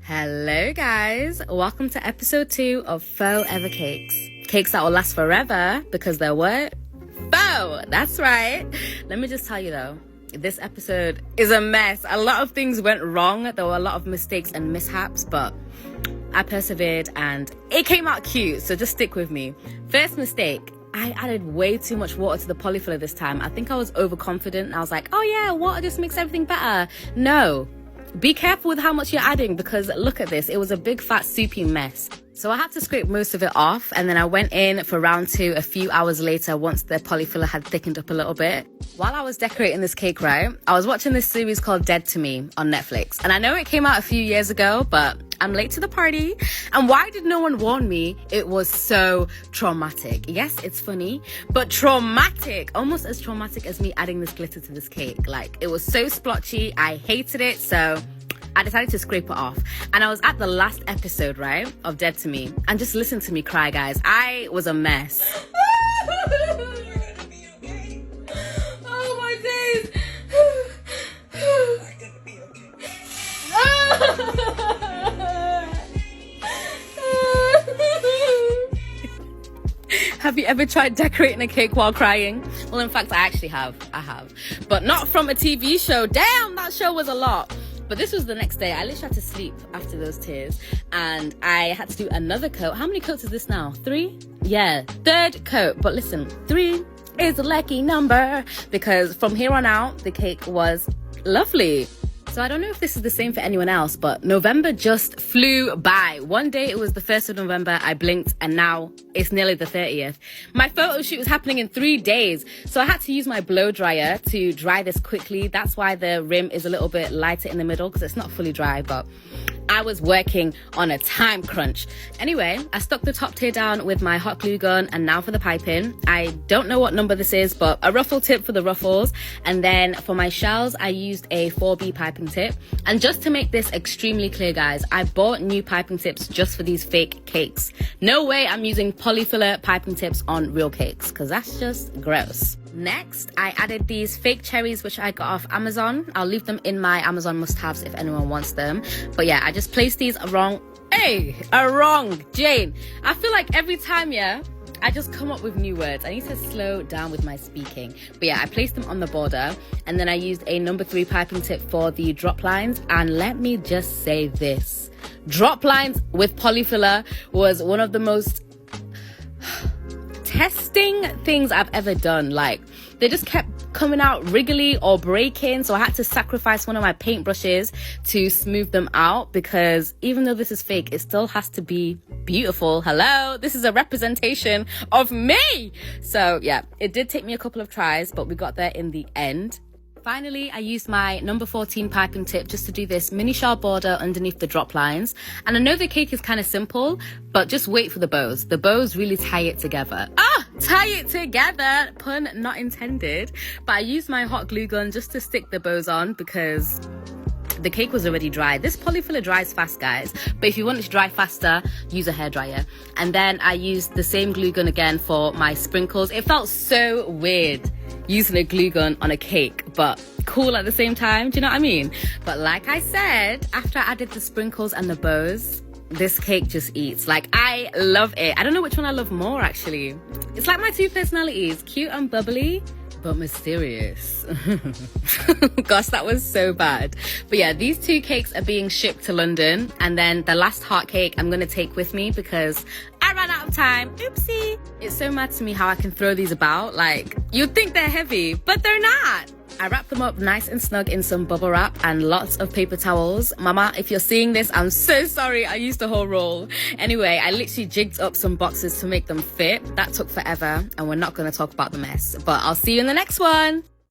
Hello guys, welcome to episode 2 of Faux Ever Cakes. Cakes that will last forever because they're what? Faux! That's right. Let me just tell you though, this episode is a mess. A lot of things went wrong. There were a lot of mistakes and mishaps, but I persevered and it came out cute, so just stick with me. First mistake. I added way too much water to the polyfiller this time. I think I was overconfident and I was like, oh yeah, water just makes everything better. No. Be careful with how much you're adding because look at this. It was a big fat soupy mess. So I had to scrape most of it off and then I went in for round 2 a few hours later once the polyfiller had thickened up a little bit. While I was decorating this cake, right, I was watching this series called Dead to Me on Netflix. And I know it came out a few years ago, but I'm late to the party. And why did no one warn me? It was so traumatic. Yes, it's funny, but traumatic. Almost as traumatic as me adding this glitter to this cake. Like, it was so splotchy. I hated it. So I decided to scrape it off. And I was at the last episode, right, of Dead to Me. And just listen to me cry, guys. I was a mess. Oh my days. Have you ever tried decorating a cake while crying? Well, in fact, I actually have. I have. But not from a TV show. Damn, that show was a lot. But this was the next day. I literally had to sleep after those tears. And I had to do another coat. How many coats is this now? 3? Yeah, 3rd coat. But listen, 3 is a lucky number. Because from here on out, the cake was lovely. So I don't know if this is the same for anyone else, but November just flew by. One day it was the 1st of November, I blinked, and now it's nearly the 30th. My photo shoot was happening in 3 days, so I had to use my blow dryer to dry this quickly. That's why the rim is a little bit lighter in the middle, because it's not fully dry, but I was working on a time crunch. Anyway, I stuck the top tier down with my hot glue gun, and now for the piping. I don't know what number this is, but a ruffle tip for the ruffles. And then for my shells, I used a 4B piping tip. And just to make this extremely clear, guys, I bought new piping tips just for these fake cakes. No way I'm using polyfiller piping tips on real cakes, because that's just gross. Next, I added these fake cherries, which I got off Amazon. I'll leave them in my Amazon must-haves if anyone wants them. But yeah, I just placed these wrong. Jane. I feel like every time, yeah, I just come up with new words. I need to slow down with my speaking. But yeah, I placed them on the border. And then I used a number 3 piping tip for the drop lines. And let me just say this. Drop lines with polyfiller was one of the most testing things I've ever done. Like, they just kept coming out wriggly or breaking, so I had to sacrifice one of my paintbrushes to smooth them out, because even though this is fake, it still has to be beautiful. Hello, this is a representation of me. So yeah, it did take me a couple of tries, but we got there in the end. Finally, I used my number 14 piping tip just to do this mini shell border underneath the drop lines. And I know the cake is kind of simple, but just wait for the bows. The bows really tie it together. Tie it together, pun not intended. But I used my hot glue gun just to stick the bows on because the cake was already dry. This polyfiller dries fast, guys. But if you want it to dry faster, use a hairdryer. And then I used the same glue gun again for my sprinkles. It felt so weird using a glue gun on a cake, but cool at the same time. Do you know what I mean? But like I said, after I added the sprinkles and the bows, this cake just eats. Like, I love it. I don't know which one I love more, actually. It's like my 2 personalities, cute and bubbly, but mysterious. Gosh, that was so bad. But yeah, these 2 cakes are being shipped to London. And then the last heart cake I'm going to take with me because I ran out of time. Oopsie. It's so mad to me how I can throw these about. Like, you'd think they're heavy, but they're not. I wrapped them up nice and snug in some bubble wrap and lots of paper towels. Mama, if you're seeing this, I'm so sorry. I used the whole roll. Anyway, I literally jigged up some boxes to make them fit. That took forever, and we're not going to talk about the mess. But I'll see you in the next one.